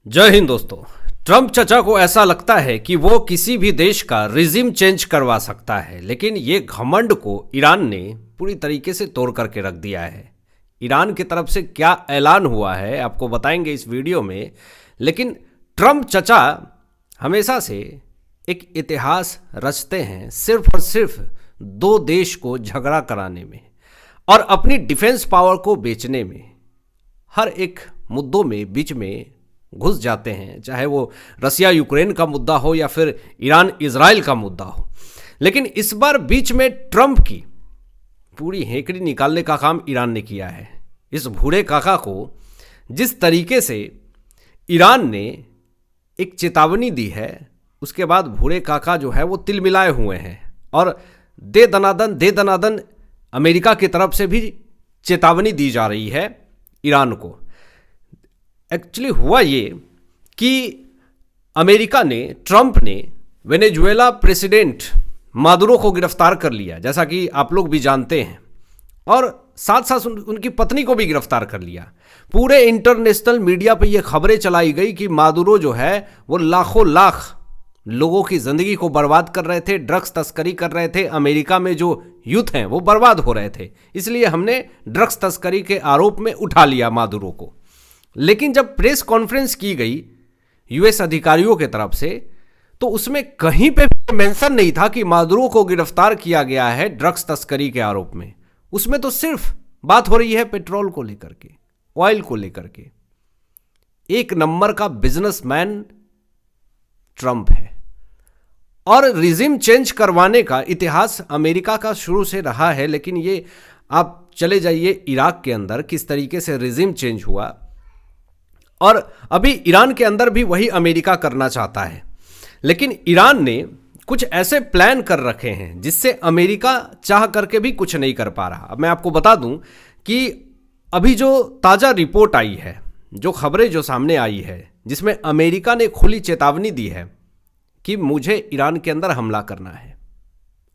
जय हिंद दोस्तों। ट्रंप चचा को ऐसा लगता है कि वो किसी भी देश का रिजिम चेंज करवा सकता है, लेकिन ये घमंड को ईरान ने पूरी तरीके से तोड़ करके रख दिया है। ईरान की तरफ से क्या ऐलान हुआ है आपको बताएंगे इस वीडियो में। लेकिन ट्रंप चचा हमेशा से एक इतिहास रचते हैं सिर्फ और सिर्फ दो देश को झगड़ा कराने में और अपनी डिफेंस पावर को बेचने में। हर एक मुद्दों में बीच में घुस जाते हैं, चाहे वो रसिया यूक्रेन का मुद्दा हो या फिर ईरान इजराइल का मुद्दा हो। लेकिन इस बार बीच में ट्रंप की पूरी हेकड़ी निकालने का काम ईरान ने किया है। इस भूरे काका को जिस तरीके से ईरान ने एक चेतावनी दी है, उसके बाद भूरे काका जो है वो तिलमिलाए हुए हैं और दे दनादन अमेरिका की तरफ से भी चेतावनी दी जा रही है ईरान को। एक्चुअली हुआ ये कि अमेरिका ने, ट्रंप ने वेनेजुएला प्रेसिडेंट मादुरो को गिरफ्तार कर लिया, जैसा कि आप लोग भी जानते हैं, और साथ साथ उनकी पत्नी को भी गिरफ्तार कर लिया। पूरे इंटरनेशनल मीडिया पे ये खबरें चलाई गई कि मादुरो जो है वो लाखों लाख लोगों की ज़िंदगी को बर्बाद कर रहे थे, ड्रग्स तस्करी कर रहे थे। अमेरिका में जो यूथ हैं वो बर्बाद हो रहे थे, इसलिए हमने ड्रग्स तस्करी के आरोप में उठा लिया मादुरो को। लेकिन जब प्रेस कॉन्फ्रेंस की गई यूएस अधिकारियों के तरफ से, तो उसमें कहीं पे मेंशन नहीं था कि मादुरो को गिरफ्तार किया गया है ड्रग्स तस्करी के आरोप में। उसमें तो सिर्फ बात हो रही है पेट्रोल को लेकर के, ऑयल को लेकर के। एक नंबर का बिजनेसमैन ट्रंप है और रिजिम चेंज करवाने का इतिहास अमेरिका का शुरू से रहा है। लेकिन ये आप चले जाइए इराक के अंदर किस तरीके से रिजिम चेंज हुआ, और अभी ईरान के अंदर भी वही अमेरिका करना चाहता है। लेकिन ईरान ने कुछ ऐसे प्लान कर रखे हैं जिससे अमेरिका चाह करके भी कुछ नहीं कर पा रहा। अब मैं आपको बता दूं कि अभी जो ताज़ा रिपोर्ट आई है, जो खबरें जो सामने आई है, जिसमें अमेरिका ने खुली चेतावनी दी है कि मुझे ईरान के अंदर हमला करना है,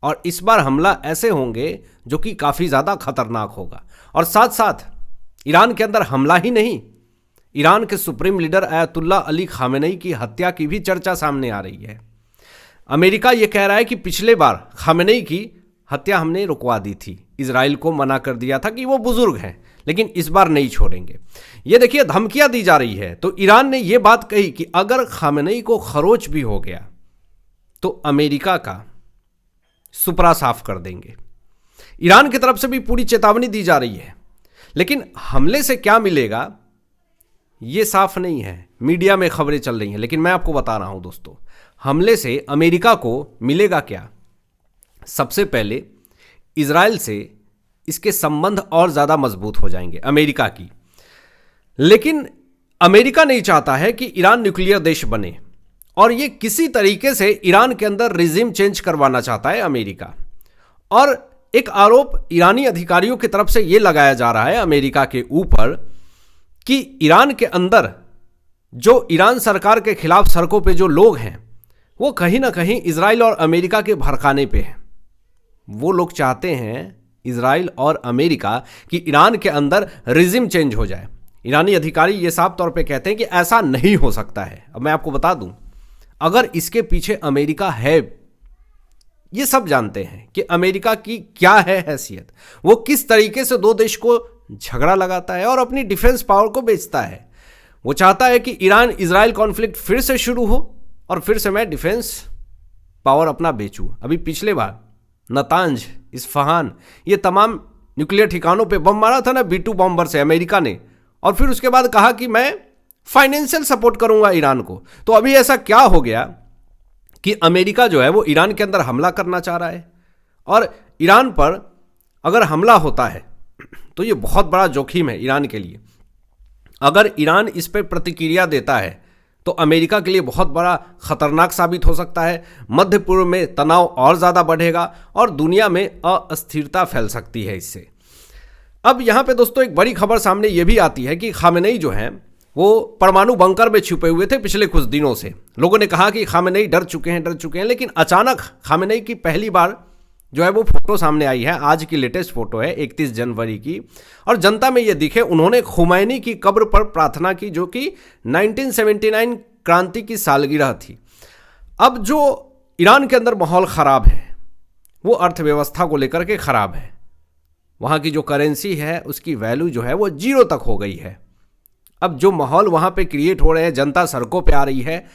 और इस बार हमला ऐसे होंगे जो कि काफ़ी ज़्यादा खतरनाक होगा। और साथ साथ ईरान के अंदर हमला ही नहीं, ईरान के सुप्रीम लीडर अयतुल्ला अली खामेनेई की हत्या की भी चर्चा सामने आ रही है। अमेरिका ये कह रहा है कि पिछले बार खामेनेई की हत्या हमने रुकवा दी थी, इजराइल को मना कर दिया था कि वो बुजुर्ग हैं, लेकिन इस बार नहीं छोड़ेंगे। ये देखिए धमकियां दी जा रही है। तो ईरान ने ये बात कही कि अगर खामेनेई को खरोच भी हो गया तो अमेरिका का सुपरा साफ कर देंगे। ईरान की तरफ से भी पूरी चेतावनी दी जा रही है, लेकिन हमले से क्या मिलेगा ये साफ नहीं है। मीडिया में खबरें चल रही हैं, लेकिन मैं आपको बता रहा हूं दोस्तों, हमले से अमेरिका को मिलेगा क्या। सबसे पहले इजराइल से इसके संबंध और ज़्यादा मजबूत हो जाएंगे अमेरिका की। लेकिन अमेरिका नहीं चाहता है कि ईरान न्यूक्लियर देश बने, और ये किसी तरीके से ईरान के अंदर रिजिम चेंज करवाना चाहता है अमेरिका। और एक आरोप ईरानी अधिकारियों की तरफ से ये लगाया जा रहा है अमेरिका के ऊपर कि ईरान के अंदर जो ईरान सरकार के खिलाफ सड़कों पे जो लोग हैं वो कहीं ना कहीं इजराइल और अमेरिका के भड़काने पे हैं। वो लोग चाहते हैं इजराइल और अमेरिका कि ईरान के अंदर रिजिम चेंज हो जाए। ईरानी अधिकारी ये साफ तौर पे कहते हैं कि ऐसा नहीं हो सकता है। अब मैं आपको बता दूं, अगर इसके पीछे अमेरिका है, ये सब जानते हैं कि अमेरिका की क्या है हैसियत, वो किस तरीके से दो देश को झगड़ा लगाता है और अपनी डिफेंस पावर को बेचता है। वो चाहता है कि ईरान इजराइल कॉन्फ्लिक्ट फिर से शुरू हो और फिर से मैं डिफेंस पावर अपना बेचूं। अभी पिछले बार नतांज, इस्फहान, ये तमाम न्यूक्लियर ठिकानों पे बम मारा था ना B-2 बॉम्बर से अमेरिका ने, और फिर उसके बाद कहा कि मैं फाइनेंशियल सपोर्ट करूंगा ईरान को। तो अभी ऐसा क्या हो गया कि अमेरिका जो है वो ईरान के अंदर हमला करना चाह रहा है, और ईरान पर अगर हमला होता है तो ये बहुत बड़ा जोखिम है ईरान के लिए। अगर ईरान इस पर प्रतिक्रिया देता है तो अमेरिका के लिए बहुत बड़ा खतरनाक साबित हो सकता है। मध्य पूर्व में तनाव और ज़्यादा बढ़ेगा और दुनिया में अस्थिरता फैल सकती है इससे। अब यहाँ पे दोस्तों एक बड़ी खबर सामने ये भी आती है कि खामेनेई जो हैं वो परमाणु बंकर में छुपे हुए थे पिछले कुछ दिनों से। लोगों ने कहा कि खामेनेई डर चुके हैं, लेकिन अचानक खामेनेई की पहली बार जो है वो फोटो सामने आई है, आज की लेटेस्ट फोटो है 31 जनवरी की, और जनता में ये दिखे उन्होंने खुमैनी की कब्र पर प्रार्थना की, जो कि 1979 क्रांति की सालगिरह थी। अब जो ईरान के अंदर माहौल ख़राब है वो अर्थव्यवस्था को लेकर के ख़राब है। वहाँ की जो करेंसी है उसकी वैल्यू जो है वो 0 तक हो गई है। अब जो माहौल वहाँ पे क्रिएट हो रहे हैं, जनता सड़कों पे आ रही है,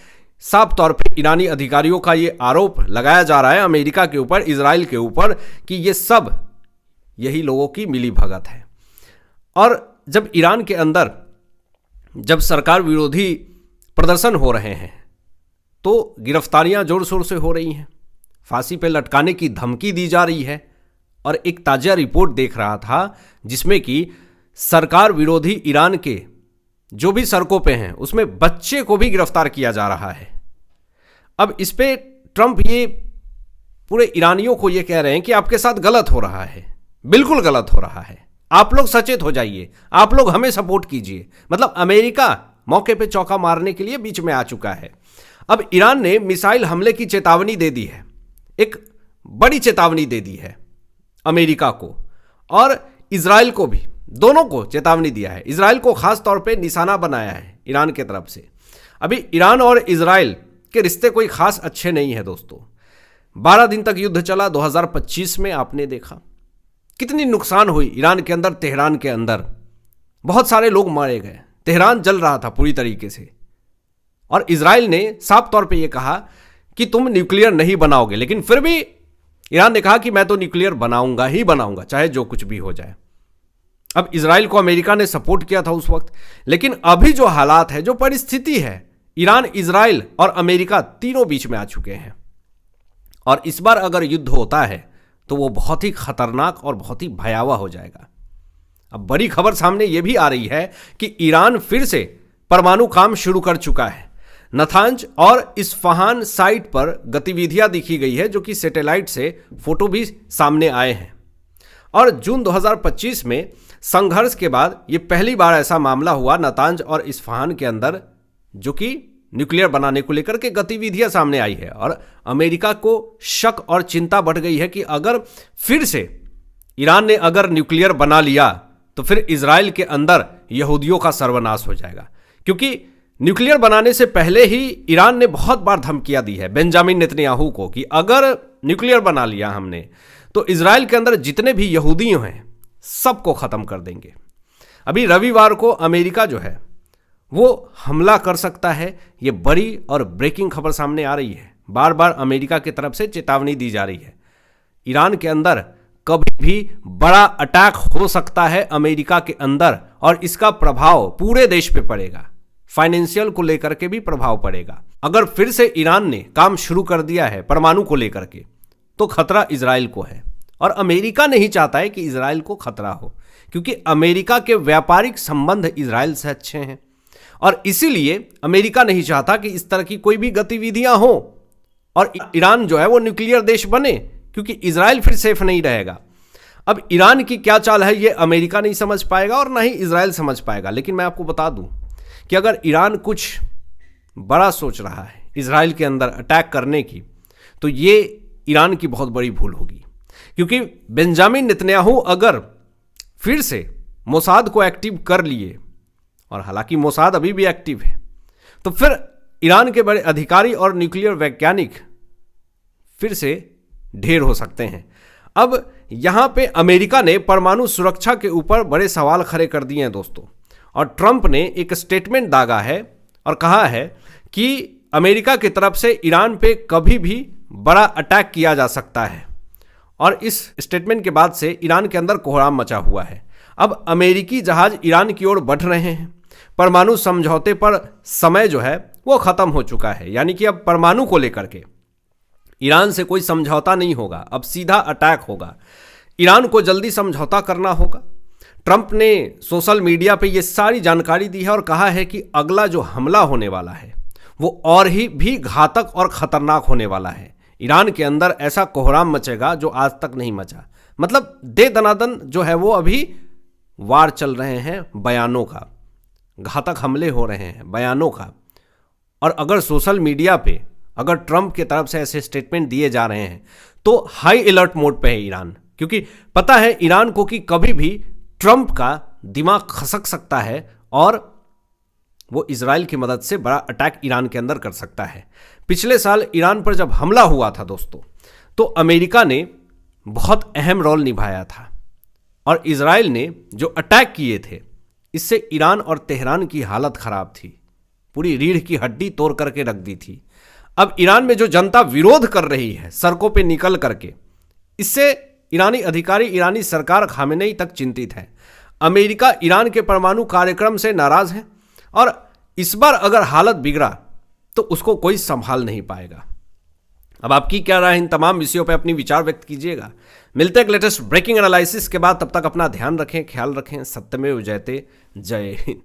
साफ तौर पे ईरानी अधिकारियों का ये आरोप लगाया जा रहा है अमेरिका के ऊपर, इजराइल के ऊपर, कि ये सब यही लोगों की मिली भगत है। और जब ईरान के अंदर जब सरकार विरोधी प्रदर्शन हो रहे हैं तो गिरफ्तारियां जोर शोर से हो रही हैं, फांसी पे लटकाने की धमकी दी जा रही है। और एक ताज़ा रिपोर्ट देख रहा था जिसमें कि सरकार विरोधी ईरान के जो भी सड़कों पे हैं उसमें बच्चे को भी गिरफ्तार किया जा रहा है। अब इस पे ट्रंप ये पूरे ईरानियों को ये कह रहे हैं कि आपके साथ गलत हो रहा है, बिल्कुल गलत हो रहा है, आप लोग सचेत हो जाइए, आप लोग हमें सपोर्ट कीजिए। मतलब अमेरिका मौके पे चौका मारने के लिए बीच में आ चुका है। अब ईरान ने मिसाइल हमले की चेतावनी दे दी है, एक बड़ी चेतावनी दे दी है अमेरिका को और इजराइल को भी, दोनों को चेतावनी दिया है। इजराइल को खास तौर पे निशाना बनाया है ईरान की तरफ से। अभी ईरान और इजराइल के रिश्ते कोई खास अच्छे नहीं है दोस्तों। 12 दिन तक युद्ध चला 2025 में, आपने देखा कितनी नुकसान हुई ईरान के अंदर, तेहरान के अंदर बहुत सारे लोग मारे गए, तेहरान जल रहा था पूरी तरीके से। और इजराइल ने साफ तौर पे ये कहा कि तुम न्यूक्लियर नहीं बनाओगे, लेकिन फिर भी ईरान ने कहा कि मैं तो न्यूक्लियर बनाऊंगा ही बनाऊंगा, चाहे जो कुछ भी हो जाए। अब इजराइल को अमेरिका ने सपोर्ट किया था उस वक्त, लेकिन अभी जो हालात है, जो परिस्थिति है, ईरान, इजराइल और अमेरिका तीनों बीच में आ चुके हैं। और इस बार अगर युद्ध होता है तो वो बहुत ही खतरनाक और बहुत ही भयावह हो जाएगा। अब बड़ी खबर सामने ये भी आ रही है कि ईरान फिर से परमाणु काम शुरू कर चुका है। नथांज और इस्फहान साइट पर गतिविधियां दिखी गई है, जो कि सैटेलाइट से फोटो भी सामने आए हैं। और जून 2025 में संघर्ष के बाद ये पहली बार ऐसा मामला हुआ नतांज और इस्फहान के अंदर, जो कि न्यूक्लियर बनाने को लेकर के गतिविधियां सामने आई है। और अमेरिका को शक और चिंता बढ़ गई है कि अगर फिर से ईरान ने अगर न्यूक्लियर बना लिया तो फिर इजराइल के अंदर यहूदियों का सर्वनाश हो जाएगा। क्योंकि न्यूक्लियर बनाने से पहले ही ईरान ने बहुत बार धमकियां दी है बेंजामिन नेतन्याहू को कि अगर न्यूक्लियर बना लिया हमने तो इजराइल के अंदर जितने भी यहूदी हैं सबको ख़त्म कर देंगे। अभी रविवार को अमेरिका जो है वो हमला कर सकता है, ये बड़ी और ब्रेकिंग खबर सामने आ रही है। बार बार अमेरिका की तरफ से चेतावनी दी जा रही है, ईरान के अंदर कभी भी बड़ा अटैक हो सकता है अमेरिका के अंदर, और इसका प्रभाव पूरे देश पे पड़ेगा, फाइनेंशियल को लेकर के भी प्रभाव पड़ेगा। अगर फिर से ईरान ने काम शुरू कर दिया है परमाणु को लेकर के तो खतरा इजराइल को है। और अमेरिका नहीं चाहता है कि इजराइल को खतरा हो, क्योंकि अमेरिका के व्यापारिक संबंध इजराइल से अच्छे हैं और इसीलिए अमेरिका नहीं चाहता कि इस तरह की कोई भी गतिविधियां हो और ईरान जो है वो न्यूक्लियर देश बने, क्योंकि इजराइल फिर सेफ नहीं रहेगा। अब ईरान की क्या चाल है ये अमेरिका नहीं समझ पाएगा और ना ही इजराइल समझ पाएगा। लेकिन मैं आपको बता दूं कि अगर ईरान कुछ बड़ा सोच रहा है इजराइल के अंदर अटैक करने की, तो ये ईरान की बहुत बड़ी भूल होगी। क्योंकि बेंजामिन नेतन्याहू अगर फिर से मोसाद को एक्टिव कर लिए, और हालांकि मोसाद अभी भी एक्टिव है, तो फिर ईरान के बड़े अधिकारी और न्यूक्लियर वैज्ञानिक फिर से ढेर हो सकते हैं। अब यहाँ पे अमेरिका ने परमाणु सुरक्षा के ऊपर बड़े सवाल खड़े कर दिए हैं दोस्तों, और ट्रंप ने एक स्टेटमेंट दागा है और कहा है कि अमेरिका की तरफ से ईरान पे कभी भी बड़ा अटैक किया जा सकता है। और इस स्टेटमेंट के बाद से ईरान के अंदर कोहराम मचा हुआ है। अब अमेरिकी जहाज ईरान की ओर बढ़ रहे हैं। परमाणु समझौते पर समय जो है वो ख़त्म हो चुका है, यानी कि अब परमाणु को लेकर के ईरान से कोई समझौता नहीं होगा, अब सीधा अटैक होगा। ईरान को जल्दी समझौता करना होगा। ट्रंप ने सोशल मीडिया पे ये सारी जानकारी दी है और कहा है कि अगला जो हमला होने वाला है वो और ही भी घातक और ख़तरनाक होने वाला है। ईरान के अंदर ऐसा कोहराम मचेगा जो आज तक नहीं मचा। मतलब दे दनादन जो है वो अभी वार चल रहे हैं बयानों का, घातक हमले हो रहे हैं बयानों का। और अगर सोशल मीडिया पे अगर ट्रंप की तरफ से ऐसे स्टेटमेंट दिए जा रहे हैं तो हाई अलर्ट मोड पे है ईरान, क्योंकि पता है ईरान को कि कभी भी ट्रंप का दिमाग खसक सकता है और वो इजराइल की मदद से बड़ा अटैक ईरान के अंदर कर सकता है। पिछले साल ईरान पर जब हमला हुआ था दोस्तों, तो अमेरिका ने बहुत अहम रोल निभाया था और इजराइल ने जो अटैक किए थे, इससे ईरान और तेहरान की हालत खराब थी, पूरी रीढ़ की हड्डी तोड़ करके रख दी थी। अब ईरान में जो जनता विरोध कर रही है सड़कों पे निकल करके, इससे ईरानी अधिकारी, ईरानी सरकार, खामेनेई तक चिंतित है। अमेरिका ईरान के परमाणु कार्यक्रम से नाराज है और इस बार अगर हालत बिगड़ा तो उसको कोई संभाल नहीं पाएगा। अब आपकी क्या राय इन तमाम विषयों पर अपनी विचार व्यक्त कीजिएगा। मिलते हैं एक लेटेस्ट ब्रेकिंग एनालिसिस के बाद, तब तक अपना ध्यान रखें, ख्याल रखें। सत्यमेव जयते। जय हिंद।